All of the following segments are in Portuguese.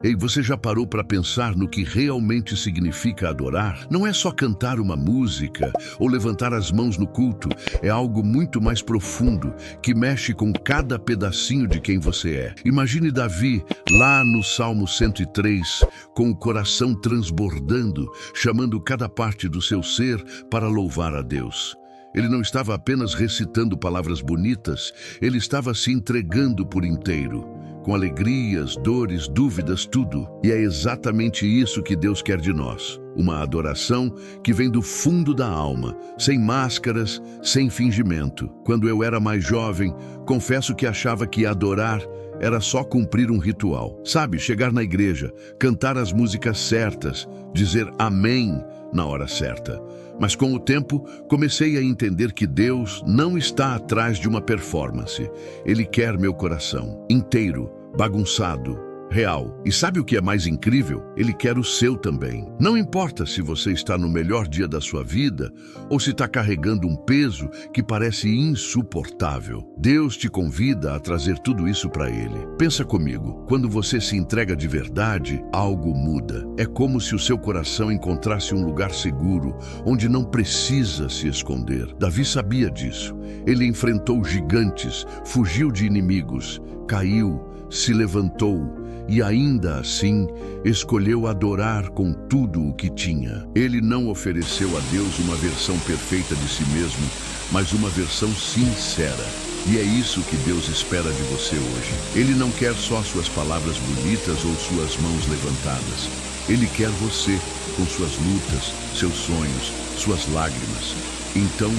Ei, você já parou para pensar no que realmente significa adorar? Não é só cantar uma música ou levantar as mãos no culto. É algo muito mais profundo, que mexe com cada pedacinho de quem você é. Imagine Davi, lá no Salmo 103, com o coração transbordando, chamando cada parte do seu ser para louvar a Deus. Ele não estava apenas recitando palavras bonitas, ele estava se entregando por inteiro, com alegrias, dores, dúvidas, tudo. E é exatamente isso que Deus quer de nós. Uma adoração que vem do fundo da alma, sem máscaras, sem fingimento. Quando eu era mais jovem, confesso que achava que adorar era só cumprir um ritual. Sabe, chegar na igreja, cantar as músicas certas, dizer amém na hora certa. Mas com o tempo, comecei a entender que Deus não está atrás de uma performance. Ele quer meu coração inteiro, bagunçado, real. E sabe o que é mais incrível? Ele quer o seu também. Não importa se você está no melhor dia da sua vida ou se está carregando um peso que parece insuportável. Deus te convida a trazer tudo isso para Ele. Pensa comigo, quando você se entrega de verdade, algo muda. É como se o seu coração encontrasse um lugar seguro, onde não precisa se esconder. Davi sabia disso. Ele enfrentou gigantes, fugiu de inimigos, caiu, se levantou e ainda assim escolheu adorar com tudo o que tinha. Ele não ofereceu a Deus uma versão perfeita de si mesmo, mas uma versão sincera. E é isso que Deus espera de você hoje. Ele não quer só suas palavras bonitas ou suas mãos levantadas. Ele quer você com suas lutas, seus sonhos, suas lágrimas. Então,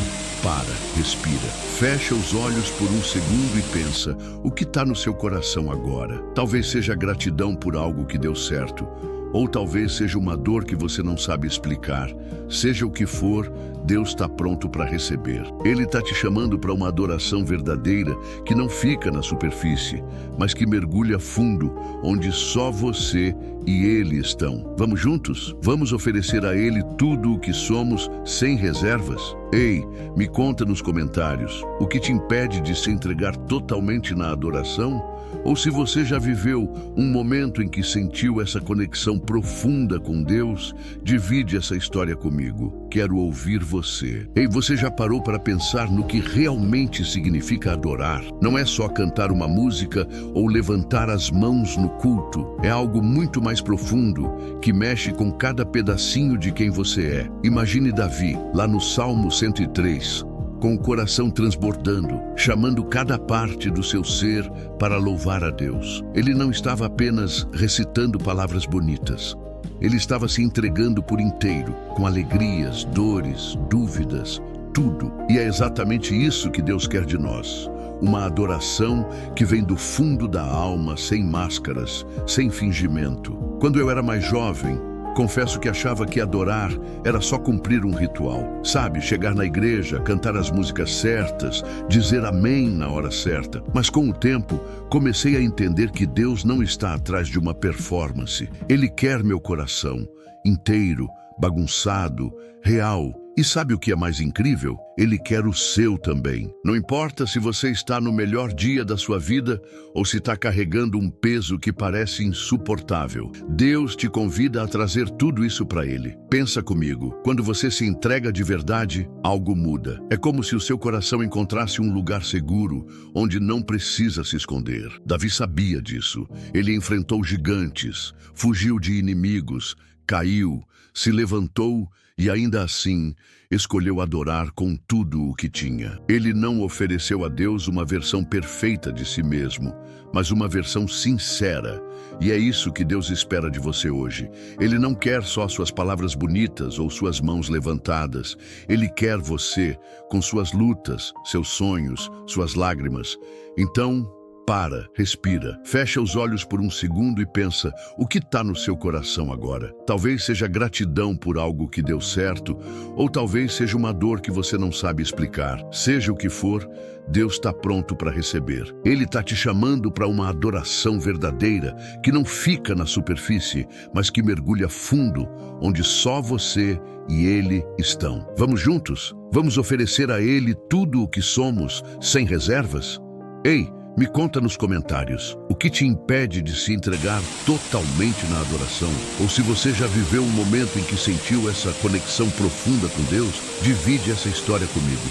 para, respira, fecha os olhos por um segundo e pensa, o que está no seu coração agora? Talvez seja gratidão por algo que deu certo, ou talvez seja uma dor que você não sabe explicar. Seja o que for, Deus está pronto para receber. Ele está te chamando para uma adoração verdadeira que não fica na superfície, mas que mergulha fundo, onde só você e Ele estão. Vamos juntos? Vamos oferecer a Ele tudo o que somos, sem reservas? Ei, me conta nos comentários, o que te impede de se entregar totalmente na adoração? Ou se você já viveu um momento em que sentiu essa conexão profunda com Deus, divide essa história comigo. Quero ouvir você. Ei, você já parou para pensar no que realmente significa adorar? Não é só cantar uma música ou levantar as mãos no culto. É algo muito mais profundo, que mexe com cada pedacinho de quem você é. Imagine Davi, lá no Salmo 103, com o coração transbordando, chamando cada parte do seu ser para louvar a Deus. Ele não estava apenas recitando palavras bonitas. Ele estava se entregando por inteiro, com alegrias, dores, dúvidas, tudo. E é exatamente isso que Deus quer de nós. Uma adoração que vem do fundo da alma, sem máscaras, sem fingimento. Quando eu era mais jovem, confesso que achava que adorar era só cumprir um ritual. Sabe, chegar na igreja, cantar as músicas certas, dizer amém na hora certa. Mas com o tempo, comecei a entender que Deus não está atrás de uma performance. Ele quer meu coração inteiro, bagunçado, real. E sabe o que é mais incrível? Ele quer o seu também. Não importa se você está no melhor dia da sua vida ou se está carregando um peso que parece insuportável. Deus te convida a trazer tudo isso para Ele. Pensa comigo, quando você se entrega de verdade, algo muda. É como se o seu coração encontrasse um lugar seguro, onde não precisa se esconder. Davi sabia disso. Ele enfrentou gigantes, fugiu de inimigos, caiu, se levantou e ainda assim escolheu adorar com tudo o que tinha. Ele não ofereceu a Deus uma versão perfeita de si mesmo, mas uma versão sincera. E é isso que Deus espera de você hoje. Ele não quer só suas palavras bonitas ou suas mãos levantadas. Ele quer você com suas lutas, seus sonhos, suas lágrimas. Então, para, respira, fecha os olhos por um segundo e pensa, o que está no seu coração agora? Talvez seja gratidão por algo que deu certo, ou talvez seja uma dor que você não sabe explicar. Seja o que for, Deus está pronto para receber. Ele está te chamando para uma adoração verdadeira, que não fica na superfície, mas que mergulha fundo, onde só você e Ele estão. Vamos juntos? Vamos oferecer a Ele tudo o que somos, sem reservas? Ei, Me conta nos comentários o que te impede de se entregar totalmente na adoração. Ou se você já viveu um momento em que sentiu essa conexão profunda com Deus, divide essa história comigo.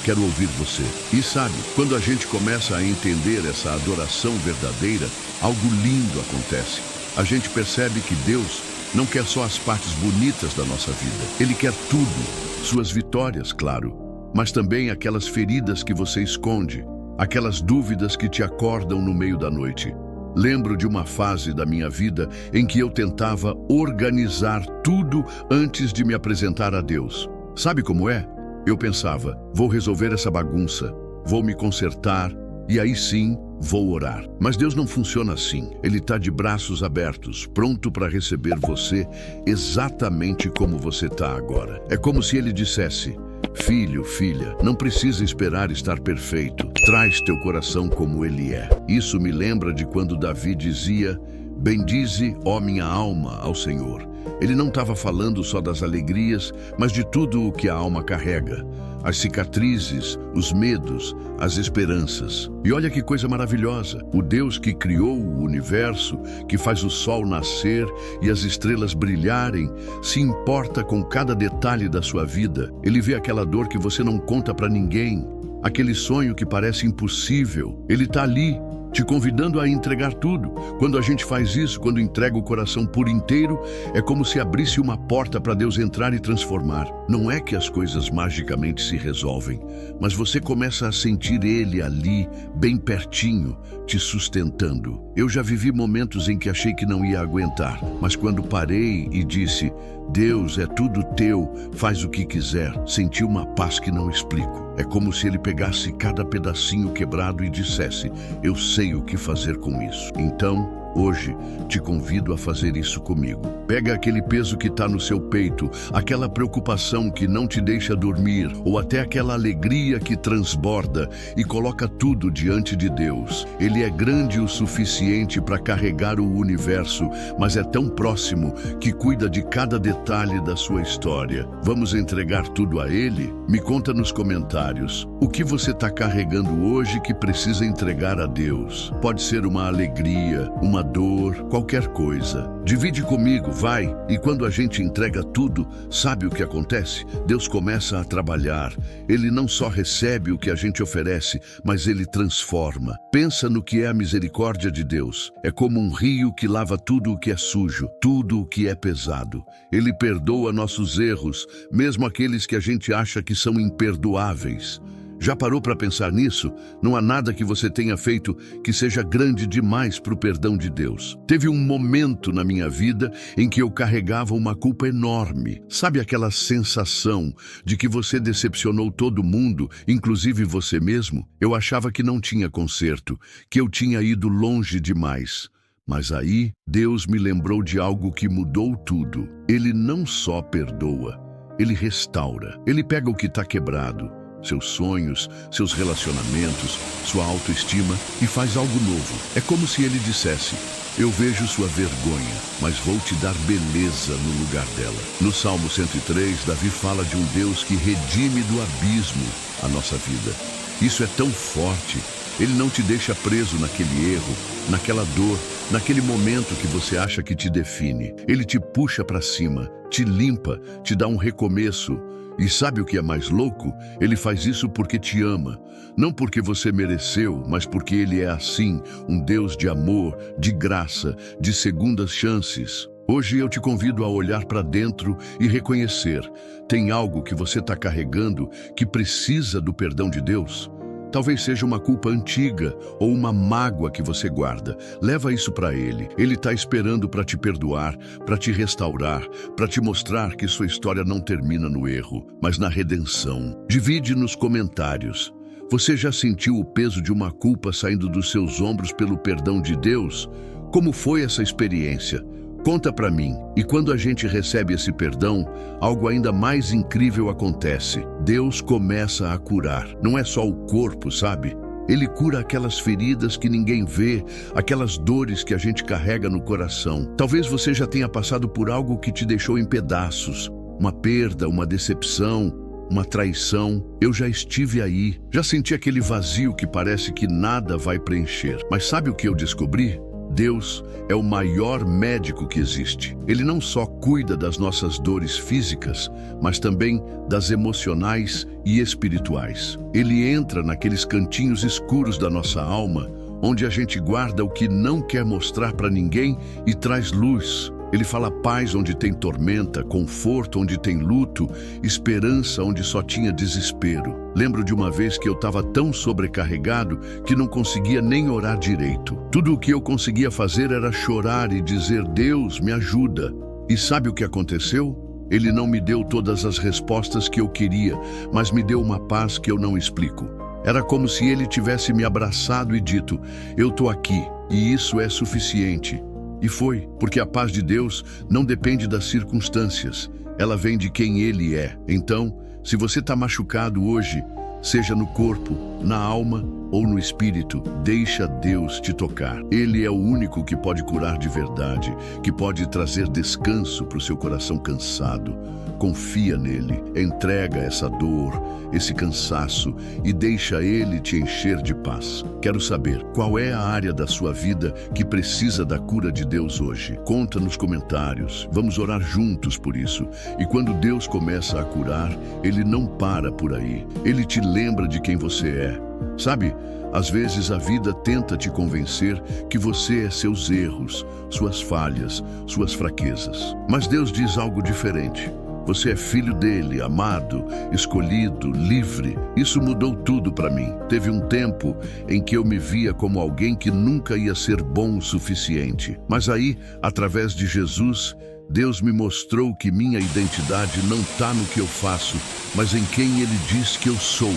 Quero ouvir você. E sabe, quando a gente começa a entender essa adoração verdadeira, algo lindo acontece. A gente percebe que Deus não quer só as partes bonitas da nossa vida. Ele quer tudo. Suas vitórias, claro, mas também aquelas feridas que você esconde, aquelas dúvidas que te acordam no meio da noite. Lembro de uma fase da minha vida em que eu tentava organizar tudo antes de me apresentar a Deus. Sabe como é? Eu pensava, vou resolver essa bagunça, vou me consertar e aí sim vou orar. Mas Deus não funciona assim. Ele está de braços abertos, pronto para receber você exatamente como você está agora. É como se Ele dissesse: filho, filha, não precisa esperar estar perfeito. Traz teu coração como ele é. Isso me lembra de quando Davi dizia: bendize, ó minha alma, ao Senhor. Ele não estava falando só das alegrias, mas de tudo o que a alma carrega. As cicatrizes, os medos, as esperanças. E olha que coisa maravilhosa. O Deus que criou o universo, que faz o sol nascer e as estrelas brilharem, se importa com cada detalhe da sua vida. Ele vê aquela dor que você não conta para ninguém, aquele sonho que parece impossível. Ele está ali, te convidando a entregar tudo. Quando a gente faz isso, quando entrega o coração por inteiro, é como se abrisse uma porta para Deus entrar e transformar. Não é que as coisas magicamente se resolvem, mas você começa a sentir Ele ali, bem pertinho, te sustentando. Eu já vivi momentos em que achei que não ia aguentar, mas quando parei e disse: Deus, é tudo teu, faz o que quiser, senti uma paz que não explico. É como se Ele pegasse cada pedacinho quebrado e dissesse: eu sei o que fazer com isso. Então, hoje, te convido a fazer isso comigo. Pega aquele peso que está no seu peito, aquela preocupação que não te deixa dormir, ou até aquela alegria que transborda, e coloca tudo diante de Deus. Ele é grande o suficiente para carregar o universo, mas é tão próximo que cuida de cada detalhe da sua história. Vamos entregar tudo a Ele? Me conta nos comentários. O que você está carregando hoje que precisa entregar a Deus? Pode ser uma alegria, uma dor, qualquer coisa. Divide comigo, vai. E quando a gente entrega tudo, sabe o que acontece? Deus começa a trabalhar. Ele não só recebe o que a gente oferece, mas Ele transforma. Pensa no que é a misericórdia de Deus. É como um rio que lava tudo o que é sujo, tudo o que é pesado. Ele perdoa nossos erros, mesmo aqueles que a gente acha que são imperdoáveis. Já parou para pensar nisso? Não há nada que você tenha feito que seja grande demais para o perdão de Deus. Teve um momento na minha vida em que eu carregava uma culpa enorme. Sabe aquela sensação de que você decepcionou todo mundo, inclusive você mesmo? Eu achava que não tinha conserto, que eu tinha ido longe demais. Mas aí, Deus me lembrou de algo que mudou tudo. Ele não só perdoa, Ele restaura. Ele pega o que está quebrado, seus sonhos, seus relacionamentos, sua autoestima, e faz algo novo. É como se Ele dissesse: eu vejo sua vergonha, mas vou te dar beleza no lugar dela. No Salmo 103, Davi fala de um Deus que redime do abismo a nossa vida. Isso é tão forte. Ele não te deixa preso naquele erro, naquela dor, naquele momento que você acha que te define. Ele te puxa para cima, te limpa, te dá um recomeço. E sabe o que é mais louco? Ele faz isso porque te ama. Não porque você mereceu, mas porque Ele é assim, um Deus de amor, de graça, de segundas chances. Hoje eu te convido a olhar para dentro e reconhecer: tem algo que você está carregando que precisa do perdão de Deus? Talvez seja uma culpa antiga ou uma mágoa que você guarda. Leva isso para Ele. Ele está esperando para te perdoar, para te restaurar, para te mostrar que sua história não termina no erro, mas na redenção. Divide nos comentários. Você já sentiu o peso de uma culpa saindo dos seus ombros pelo perdão de Deus? Como foi essa experiência? Conta para mim. E quando a gente recebe esse perdão, algo ainda mais incrível acontece. Deus começa a curar. Não é só o corpo, sabe? Ele cura aquelas feridas que ninguém vê, aquelas dores que a gente carrega no coração. Talvez você já tenha passado por algo que te deixou em pedaços, uma perda, uma decepção, uma traição. Eu já estive aí, já senti aquele vazio que parece que nada vai preencher. Mas sabe o que eu descobri? Deus é o maior médico que existe. Ele não só cuida das nossas dores físicas, mas também das emocionais e espirituais. Ele entra naqueles cantinhos escuros da nossa alma, onde a gente guarda o que não quer mostrar para ninguém e traz luz. Ele fala paz onde tem tormenta, conforto onde tem luto, esperança onde só tinha desespero. Lembro de uma vez que eu estava tão sobrecarregado que não conseguia nem orar direito. Tudo o que eu conseguia fazer era chorar e dizer: Deus, me ajuda. E sabe o que aconteceu? Ele não me deu todas as respostas que eu queria, mas me deu uma paz que eu não explico. Era como se ele tivesse me abraçado e dito: eu tô aqui, e isso é suficiente. E foi, porque a paz de Deus não depende das circunstâncias, ela vem de quem Ele é. Então, se você está machucado hoje, seja no corpo, na alma ou no espírito, deixa Deus te tocar. Ele é o único que pode curar de verdade, que pode trazer descanso para o seu coração cansado. Confia nele, entrega essa dor, esse cansaço e deixa ele te encher de paz. Quero saber qual é a área da sua vida que precisa da cura de Deus hoje. Conta nos comentários, vamos orar juntos por isso. E quando Deus começa a curar, Ele não para por aí. Ele te lembra de quem você é. Sabe, às vezes a vida tenta te convencer que você é seus erros, suas falhas, suas fraquezas. Mas Deus diz algo diferente. Você é filho dele, amado, escolhido, livre. Isso mudou tudo para mim. Teve um tempo em que eu me via como alguém que nunca ia ser bom o suficiente. Mas aí, através de Jesus, Deus me mostrou que minha identidade não está no que eu faço, mas em quem Ele diz que eu sou.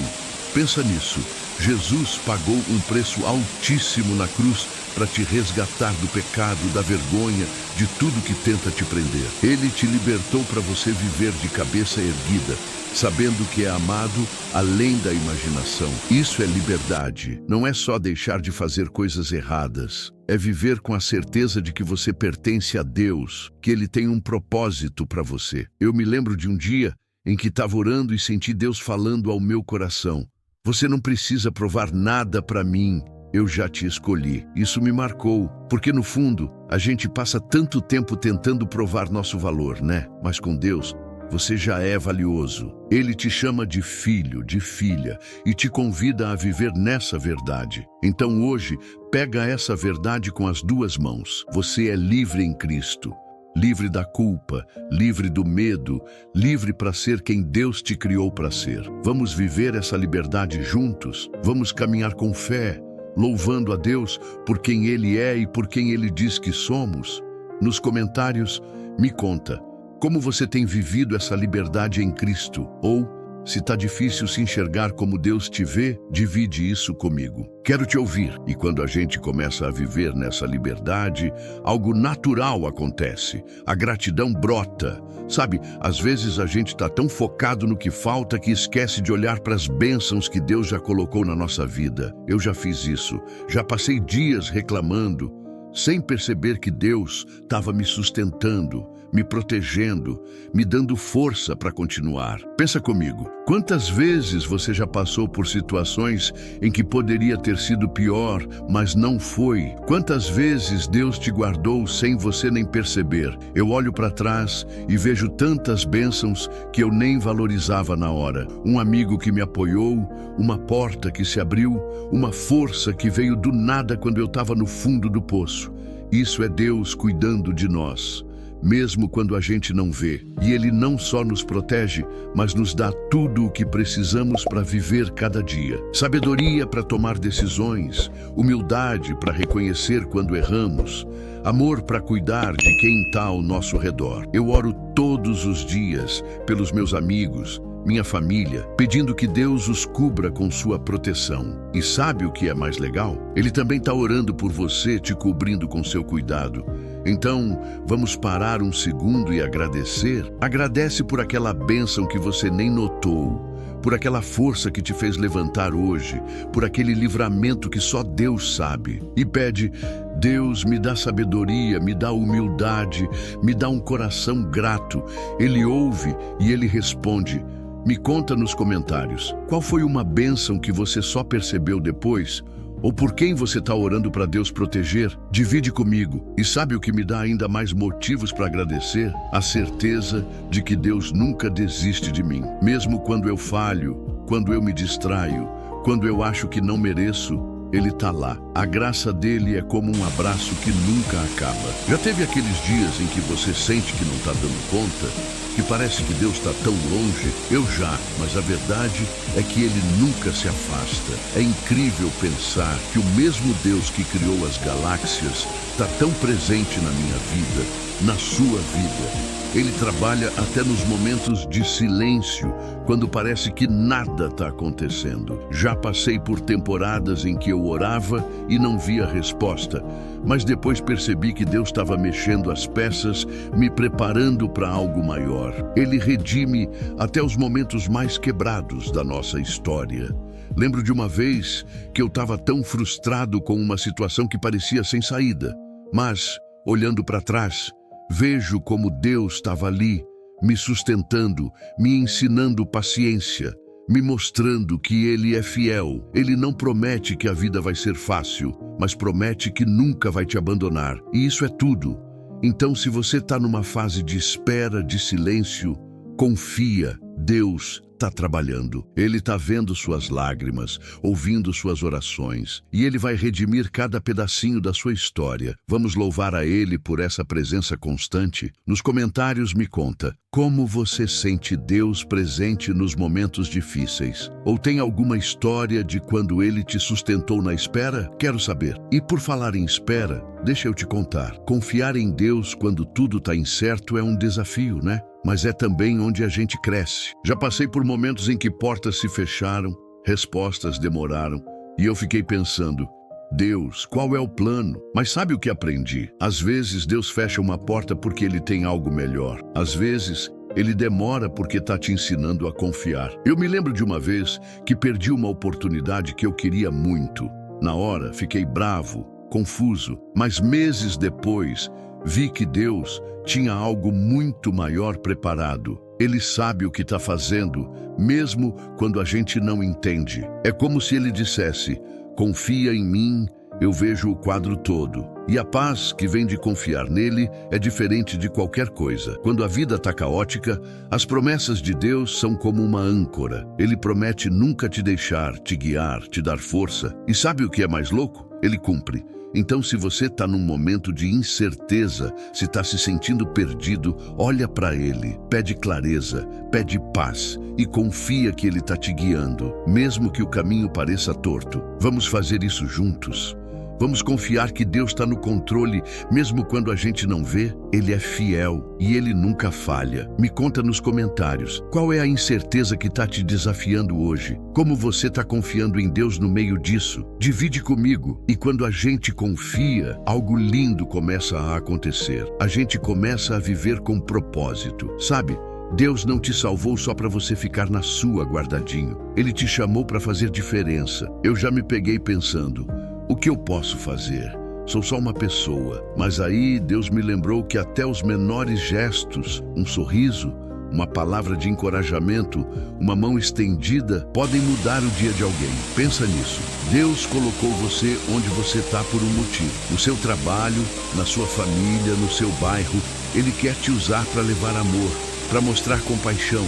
Pensa nisso. Jesus pagou um preço altíssimo na cruz para te resgatar do pecado, da vergonha, de tudo que tenta te prender. Ele te libertou para você viver de cabeça erguida, sabendo que é amado além da imaginação. Isso é liberdade. Não é só deixar de fazer coisas erradas. É viver com a certeza de que você pertence a Deus, que Ele tem um propósito para você. Eu me lembro de um dia em que estava orando e senti Deus falando ao meu coração: você não precisa provar nada para mim, eu já te escolhi. Isso me marcou, porque no fundo, a gente passa tanto tempo tentando provar nosso valor, né? Mas com Deus, você já é valioso. Ele te chama de filho, de filha, e te convida a viver nessa verdade. Então hoje, pega essa verdade com as duas mãos. Você é livre em Cristo. Livre da culpa, livre do medo, livre para ser quem Deus te criou para ser. Vamos viver essa liberdade juntos? Vamos caminhar com fé, louvando a Deus por quem Ele é e por quem Ele diz que somos? Nos comentários, me conta como você tem vivido essa liberdade em Cristo, ou se está difícil se enxergar como Deus te vê, divide isso comigo. Quero te ouvir. E quando a gente começa a viver nessa liberdade, algo natural acontece. A gratidão brota. Sabe, às vezes a gente está tão focado no que falta que esquece de olhar para as bênçãos que Deus já colocou na nossa vida. Eu já fiz isso. Já passei dias reclamando, sem perceber que Deus estava me sustentando, me protegendo, me dando força para continuar. Pensa comigo, quantas vezes você já passou por situações em que poderia ter sido pior, mas não foi? Quantas vezes Deus te guardou sem você nem perceber? Eu olho para trás e vejo tantas bênçãos que eu nem valorizava na hora. Um amigo que me apoiou, uma porta que se abriu, uma força que veio do nada quando eu estava no fundo do poço. Isso é Deus cuidando de nós, mesmo quando a gente não vê. E Ele não só nos protege, mas nos dá tudo o que precisamos para viver cada dia. Sabedoria para tomar decisões, humildade para reconhecer quando erramos, amor para cuidar de quem está ao nosso redor. Eu oro todos os dias pelos meus amigos, minha família, pedindo que Deus os cubra com sua proteção. E sabe o que é mais legal? Ele também está orando por você, te cobrindo com seu cuidado. Então, vamos parar um segundo e agradecer. Agradece por aquela bênção que você nem notou, por aquela força que te fez levantar hoje, por aquele livramento que só Deus sabe. E pede: Deus, me dá sabedoria, me dá humildade, me dá um coração grato. Ele ouve e Ele responde: Me conta nos comentários, qual foi uma bênção que você só percebeu depois? Ou por quem você está orando para Deus proteger? Divide comigo. E sabe o que me dá ainda mais motivos para agradecer? A certeza de que Deus nunca desiste de mim. Mesmo quando eu falho, quando eu me distraio, quando eu acho que não mereço, Ele está lá. A graça dele é como um abraço que nunca acaba. Já teve aqueles dias em que você sente que não está dando conta? Que parece que Deus está tão longe? Eu já, mas a verdade é que Ele nunca se afasta. É incrível pensar que o mesmo Deus que criou as galáxias está tão presente na minha vida, na sua vida. Ele trabalha até nos momentos de silêncio, quando parece que nada está acontecendo. Já passei por temporadas em que eu orava e não via resposta, mas depois percebi que Deus estava mexendo as peças, me preparando para algo maior. Ele redime até os momentos mais quebrados da nossa história. Lembro de uma vez que eu estava tão frustrado com uma situação que parecia sem saída, mas, olhando para trás, vejo como Deus estava ali, me sustentando, me ensinando paciência, me mostrando que Ele é fiel. Ele não promete que a vida vai ser fácil, mas promete que nunca vai te abandonar. E isso é tudo. Então, se você está numa fase de espera, de silêncio, confia, Deus está trabalhando. Ele está vendo suas lágrimas, ouvindo suas orações, e Ele vai redimir cada pedacinho da sua história. Vamos louvar a Ele por essa presença constante? Nos comentários me conta, como você sente Deus presente nos momentos difíceis? Ou tem alguma história de quando Ele te sustentou na espera? Quero saber. E por falar em espera, deixa eu te contar. Confiar em Deus quando tudo está incerto é um desafio, né? Mas é também onde a gente cresce. Já passei por momentos em que portas se fecharam, respostas demoraram, e eu fiquei pensando, Deus, qual é o plano? Mas sabe o que aprendi? Às vezes Deus fecha uma porta porque Ele tem algo melhor. Às vezes Ele demora porque está te ensinando a confiar. Eu me lembro de uma vez que perdi uma oportunidade que eu queria muito. Na hora, fiquei bravo, confuso, mas meses depois, vi que Deus tinha algo muito maior preparado. Ele sabe o que está fazendo, mesmo quando a gente não entende. É como se Ele dissesse, confia em mim, eu vejo o quadro todo. E a paz que vem de confiar nele é diferente de qualquer coisa. Quando a vida está caótica, as promessas de Deus são como uma âncora. Ele promete nunca te deixar, te guiar, te dar força. E sabe o que é mais louco? Ele cumpre. Então, se você está num momento de incerteza, se está se sentindo perdido, olha para Ele, pede clareza, pede paz e confia que Ele está te guiando, mesmo que o caminho pareça torto. Vamos fazer isso juntos? Vamos confiar que Deus está no controle, mesmo quando a gente não vê? Ele é fiel e Ele nunca falha. Me conta nos comentários, qual é a incerteza que está te desafiando hoje? Como você está confiando em Deus no meio disso? Divide comigo. E quando a gente confia, algo lindo começa a acontecer. A gente começa a viver com propósito. Sabe? Deus não te salvou só para você ficar na sua guardadinho. Ele te chamou para fazer diferença. Eu já me peguei pensando, o que eu posso fazer? Sou só uma pessoa. Mas aí Deus me lembrou que até os menores gestos, um sorriso, uma palavra de encorajamento, uma mão estendida, podem mudar o dia de alguém. Pensa nisso. Deus colocou você onde você está por um motivo. No seu trabalho, na sua família, no seu bairro. Ele quer te usar para levar amor, para mostrar compaixão.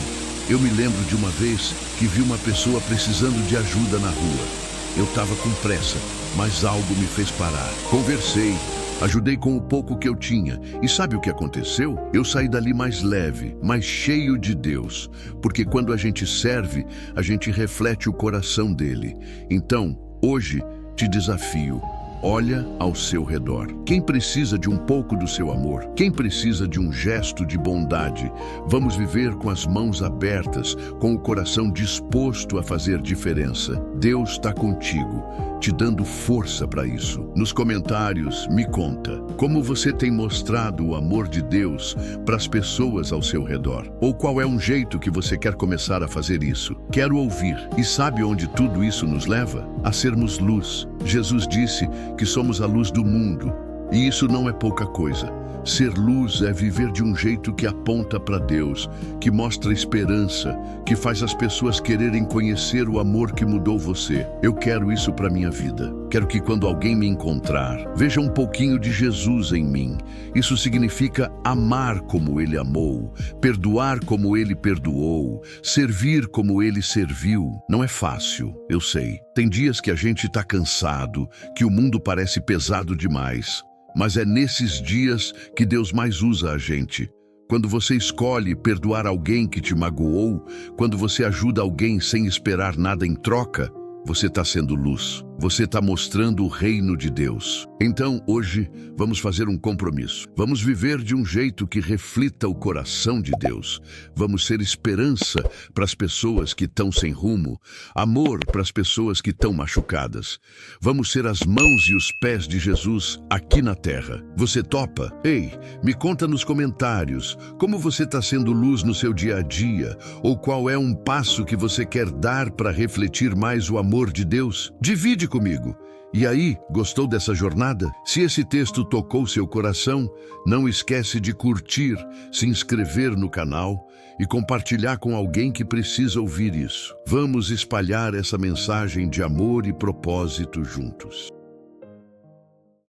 Eu me lembro de uma vez que vi uma pessoa precisando de ajuda na rua. Eu estava com pressa, mas algo me fez parar. Conversei, ajudei com o pouco que eu tinha. E sabe o que aconteceu? Eu saí dali mais leve, mais cheio de Deus. Porque quando a gente serve, a gente reflete o coração dele. Então, hoje, te desafio. Olha ao seu redor. Quem precisa de um pouco do seu amor? Quem precisa de um gesto de bondade? Vamos viver com as mãos abertas, com o coração disposto a fazer diferença. Deus está contigo, te dando força para isso. Nos comentários, me conta como você tem mostrado o amor de Deus para as pessoas ao seu redor. Ou qual é um jeito que você quer começar a fazer isso? Quero ouvir. E sabe onde tudo isso nos leva? A sermos luz. Jesus disse que somos a luz do mundo. E isso não é pouca coisa. Ser luz é viver de um jeito que aponta para Deus, que mostra esperança, que faz as pessoas quererem conhecer o amor que mudou você. Eu quero isso para minha vida. Quero que quando alguém me encontrar, veja um pouquinho de Jesus em mim. Isso significa amar como Ele amou, perdoar como Ele perdoou, servir como Ele serviu. Não é fácil, eu sei. Tem dias que a gente está cansado, que o mundo parece pesado demais. Mas é nesses dias que Deus mais usa a gente. Quando você escolhe perdoar alguém que te magoou, quando você ajuda alguém sem esperar nada em troca, você está sendo luz. Você está mostrando o reino de Deus. Então, hoje, vamos fazer um compromisso. Vamos viver de um jeito que reflita o coração de Deus. Vamos ser esperança para as pessoas que estão sem rumo, amor para as pessoas que estão machucadas. Vamos ser as mãos e os pés de Jesus aqui na terra. Você topa? Ei, me conta nos comentários como você está sendo luz no seu dia a dia, ou qual é um passo que você quer dar para refletir mais o amor de Deus. Divide comigo. E aí, gostou dessa jornada? Se esse texto tocou seu coração, não esquece de curtir, se inscrever no canal e compartilhar com alguém que precisa ouvir isso. Vamos espalhar essa mensagem de amor e propósito juntos.